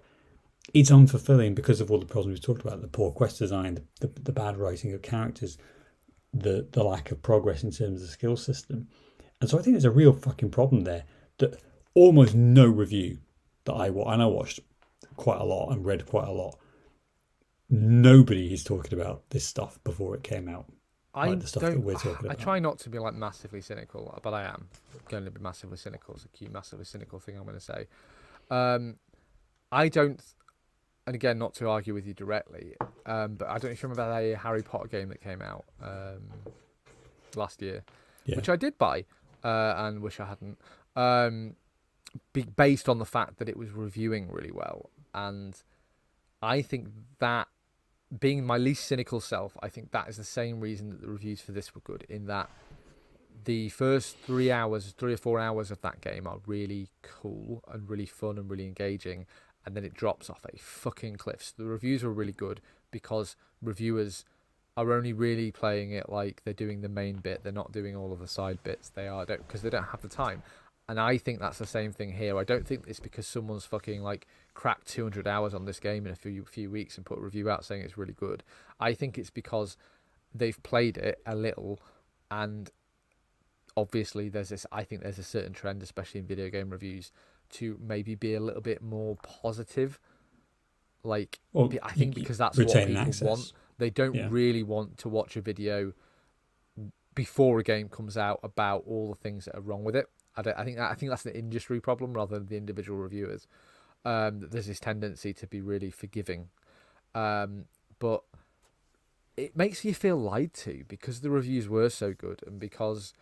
it's unfulfilling because of all the problems we've talked about: the poor quest design, the bad writing of characters, the lack of progress in terms of the skill system. And so I think there's a real fucking problem there, that almost no review that I watched quite a lot and read quite a lot, nobody is talking about this stuff before it came out. The stuff that we're talking about. I try not to be like massively cynical, but I am going to be massively cynical. It's a cute, massively cynical thing I'm going to say. I don't. and again, not to argue with you directly, but I don't know if you remember that Harry Potter game that came out last year, which I did buy and wish I hadn't, based on the fact that it was reviewing really well. And I think that, being my least cynical self, I think that is the same reason that the reviews for this were good, in that the first 3 or 4 hours of that game are really cool and really fun and really engaging, and then it drops off a fucking cliff. So the reviews were really good because reviewers are only really playing it like they're doing the main bit. They're not doing all of the side bits. Because they don't have the time. And I think that's the same thing here. I don't think it's because someone's fucking like cracked 200 hours on this game in a few weeks and put a review out saying it's really good. I think it's because they've played it a little, and obviously I think there's a certain trend, especially in video game reviews, to maybe be a little bit more positive. I think because that's what people want. They don't really want to watch a video before a game comes out about all the things that are wrong with it. I think that's an industry problem rather than the individual reviewers. There's this tendency to be really forgiving, but it makes you feel lied to because the reviews were so good and because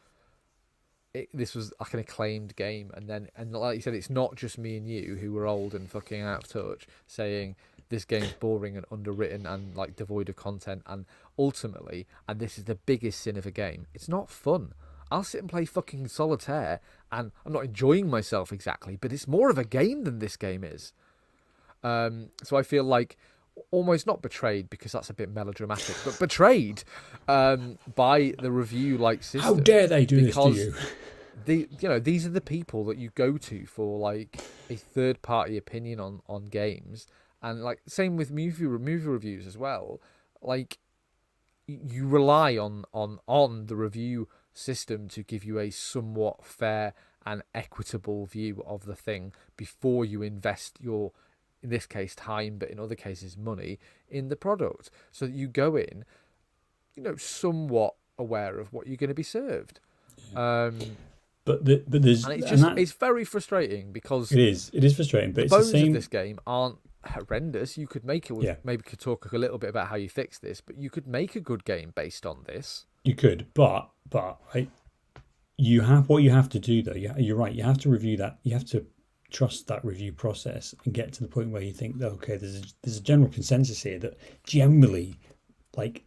this was like an acclaimed game. And like you said, it's not just me and you who were old and fucking out of touch saying this game's boring and underwritten and like devoid of content. And ultimately, and this is the biggest sin of a game, it's not fun. I'll sit and play fucking solitaire and I'm not enjoying myself exactly, but it's more of a game than this game is. So I feel like almost not betrayed, because that's a bit melodramatic, but betrayed by the review like system. How dare they do this to you? These are the people that you go to for like a third party opinion on games, and like same with movie reviews as well. Like you rely on the review system to give you a somewhat fair and equitable view of the thing before you invest your, in this case, time, but in other cases money, in the product, so that you go in, somewhat aware of what you're going to be served. Yeah. But there's, and it's very frustrating because it is frustrating. But the bones it's the same... of this game aren't horrendous. You could make it. Maybe could talk a little bit about how you fix this, but you could make a good game based on this. You could, but you have what you have to do though. You're right. You have to review that. You have to trust that review process and get to the point where you think, okay, there's a general consensus here that generally, like,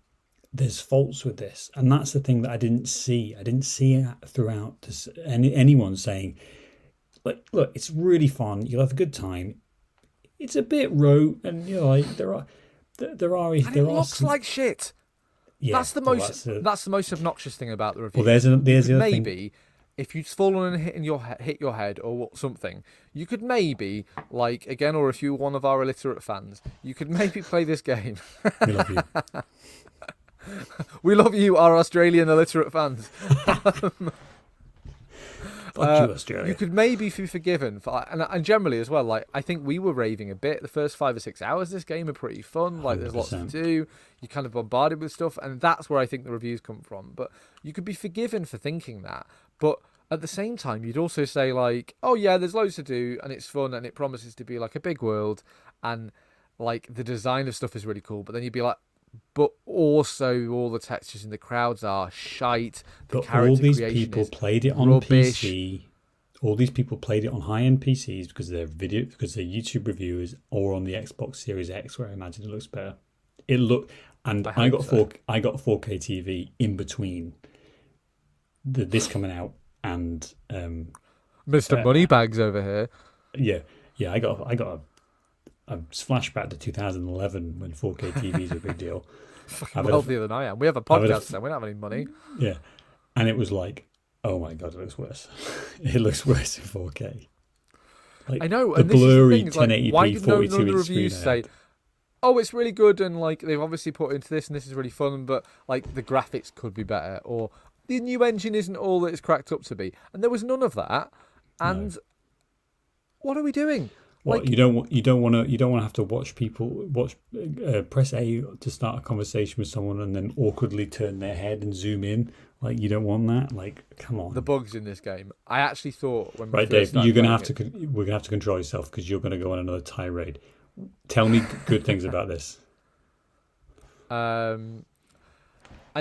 there's faults with this, and that's the thing that I didn't see. I didn't see it throughout anyone saying, like, look, it's really fun. You'll have a good time. It's a bit rote, and there are. And it looks like shit. Yeah, that's the most obnoxious thing about the review. Well, there's the other maybe thing. If you'd fallen and hit your head or something, you could maybe, like, again, or if you're one of our illiterate fans, you could maybe play this game. We love you. We love you, our Australian illiterate fans. Fuck you, Australia. You could maybe be forgiven for, and generally as well. Like, I think we were raving a bit. The first 5 or 6 hours of this game are pretty fun. Like, there's lots to do. You're kind of bombarded with stuff, and that's where I think the reviews come from. But you could be forgiven for thinking that. But at the same time, you'd also say, like, oh yeah, there's loads to do, and it's fun, and it promises to be like a big world, and like the design of stuff is really cool. But then you'd be like, but also all the textures in the crowds are shite. But all these people played it on rubbish. PC. All these people played it on high-end PCs because they're YouTube reviewers, or on the Xbox Series X, where I imagine it looks better. I got 4K TV in between this coming out and Mr. Moneybags over here. Yeah. I got a flashback to 2011 when 4K TVs were a big deal. Fucking wealthier than I am. We have a podcast and we don't have any money. Yeah, and it was like, oh my god, it looks worse. It looks worse in 4K. Like, I know, the and blurry this is the thing, 1080p, why did none of the 42-inch reviews say, oh, it's really good, and like they've obviously put into this, and this is really fun, but like the graphics could be better, or the new engine isn't all that it's cracked up to be, and there was none of that. And what are we doing? What, like, you don't want to have to watch press A to start a conversation with someone and then awkwardly turn their head and zoom in. Like, you don't want that. Like, come on. The bugs in this game. I actually thought when Dave, we're gonna have to control yourself because you're gonna go on another tirade. Tell me good things about this. I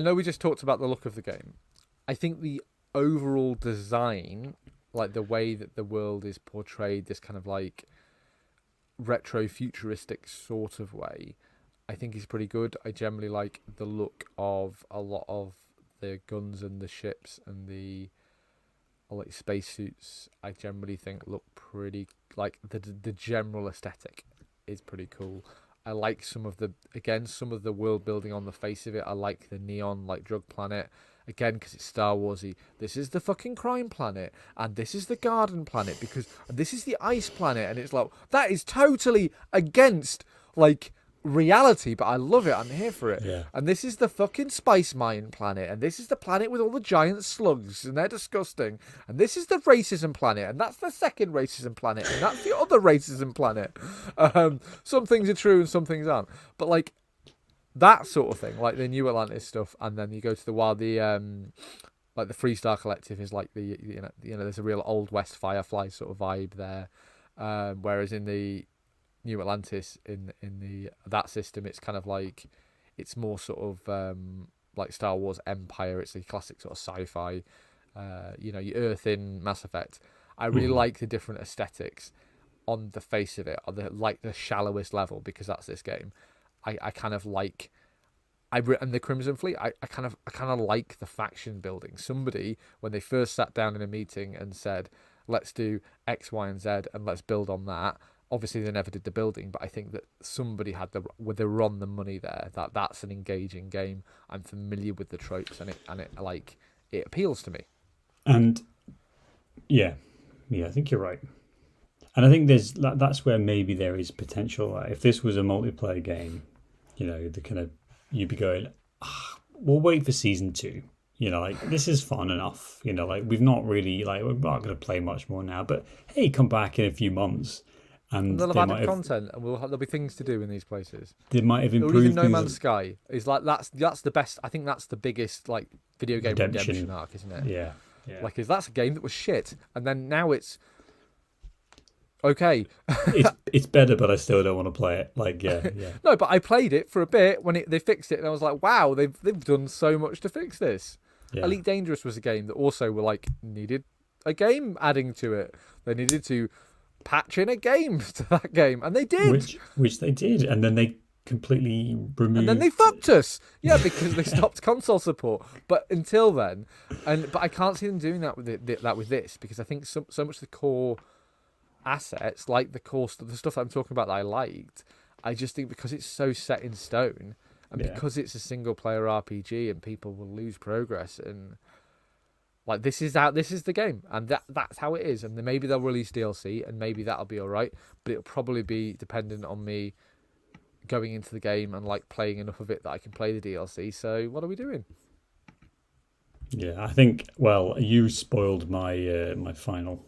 know we just talked about the look of the game. I think the overall design, like the way that the world is portrayed, this kind of like retro futuristic sort of way, I think is pretty good. I generally like the look of a lot of the guns and the ships and the like spacesuits. I generally think look pretty, like the general aesthetic is pretty cool. I like some of the world building on the face of it. I like the neon like drug planet again because it's Star Warsy. This is the fucking crime planet, and this is the garden planet because this is the ice planet, and it's like that is totally against like reality, but I love it. I'm here for it. Yeah. And this is the fucking spice mine planet, and this is the planet with all the giant slugs, and they're disgusting. And this is the racism planet, and that's the second racism planet, and that's the other racism planet. Some things are true and some things aren't, but like that sort of thing, like the New Atlantis stuff, and then you go to the wild, like the Freestar Collective is like the there's a real Old West Firefly sort of vibe there, whereas in the New Atlantis in that system, it's kind of like it's more sort of like Star Wars Empire. It's a classic sort of sci-fi, your Earth in Mass Effect. I really like the different aesthetics on the face of it, on the shallowest level, because that's this game. I kind of like, and the Crimson Fleet. I kind of like the faction building. Somebody, when they first sat down in a meeting and said, "Let's do X, Y, and Z, and let's build on that." Obviously, they never did the building, but I think that somebody had they were on the money there. That's an engaging game. I'm familiar with the tropes, and it appeals to me. And yeah, I think you're right. And I think that's where maybe there is potential. If this was a multiplayer game, the kind of you'd be going, we'll wait for season 2. Like this is fun enough. Like we've not really we're not going to play much more now. But hey, come back in a few months. And they'll have added content, and there'll be things to do in these places. They might have improved. Even No Man's Sky is like that's the best. I think that's the biggest like video game redemption arc, isn't it? Yeah. Like, that's a game that was shit, and then now it's okay. it's better, but I still don't want to play it. Like, yeah. No, but I played it for a bit when they fixed it, and I was like, wow, they've done so much to fix this. Yeah. Elite Dangerous was a game that also needed a game adding to it. They needed to patch in a game to that game, and they did, which they did, and then they completely removed, and then they fucked us, because they stopped console support. But until then, but I can't see them doing that with this, because I think so much of the core assets, like the stuff I'm talking about that I liked, I just think because it's so set in stone, and because it's a single player RPG, and people will lose progress, and like this is the game, and that's how it is. And then maybe they'll release DLC, and maybe that'll be all right. But it'll probably be dependent on me going into the game and like playing enough of it that I can play the DLC. So what are we doing? Yeah, I think. Well, you spoiled my my final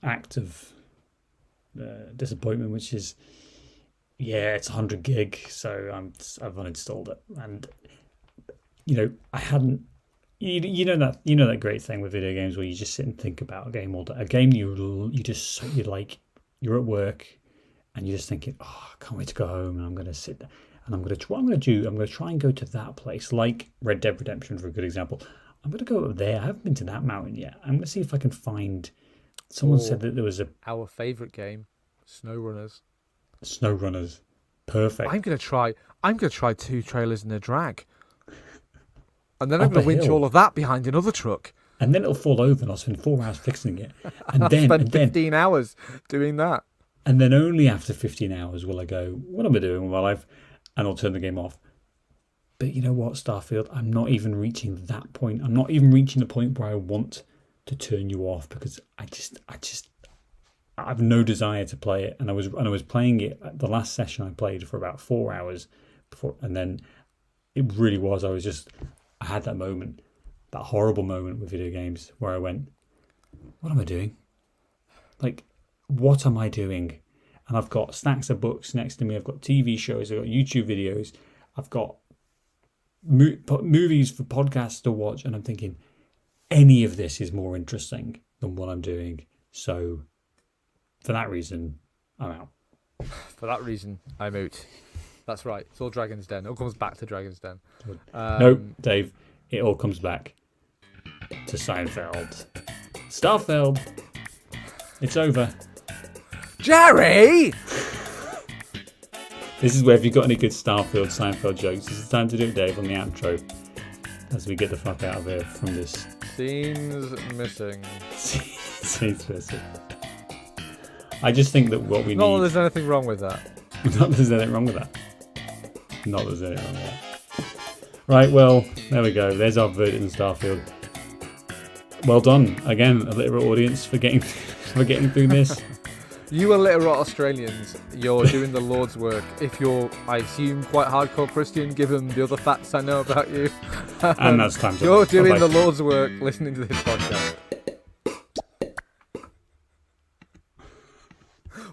act of disappointment, which is it's 100 gig. So I've uninstalled it, and I hadn't. That great thing with video games where you just sit and think about a game all day. A game you're at work and you're just thinking, oh, I can't wait to go home, and I'm going to sit there and I'm going to try and go to that place, like Red Dead Redemption for a good example. I'm going to go up there. I haven't been to that mountain yet. I'm going to see if I can find. Someone said that there was our favorite game, SnowRunners. Perfect. I'm going to try 2 trailers and a drag. And then I'm going to winch all of that behind another truck. And then it'll fall over and I'll spend 4 hours fixing it. And I'll spend 15 hours doing that. And then only after 15 hours will I go, what am I doing with my life? And I'll turn the game off. But you know what, Starfield? I'm not even reaching that point. I'm not even reaching the point where I want to turn you off, because I have no desire to play it. And I was playing it. The last session I played for about 4 hours before, and then it really was. I had that moment, that horrible moment with video games where I went, what am I doing? Like, what am I doing? And I've got stacks of books next to me. I've got TV shows. I've got YouTube videos. I've got movies for podcasts to watch. And I'm thinking, any of this is more interesting than what I'm doing. So For that reason, I'm out. For that reason, I'm out. That's right. It's all Dragon's Den. It all comes back to Dragon's Den. No, Dave. It all comes back to Seinfeld. Starfield. It's over. Jerry! This is where, if you've got any good Starfield, Seinfeld jokes, this is the time to do it, Dave, on the outro. As we get the fuck out of here from this. Scenes missing. Scenes missing. I just think that what we need... Not that there's anything wrong with that. Not that there's anything wrong with that. Not that there's anything wrong with that. Right, well, there we go. There's our verdict in Starfield. Well done. Again, a literate audience for getting through this. You illiterate Australians, you're doing the Lord's work. If you're, I assume, quite hardcore Christian, given the other facts I know about you. And that's time to... You're doing the Lord's work listening to this podcast.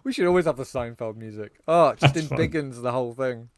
We should always have the Seinfeld music. Oh, it just embiggens the whole thing.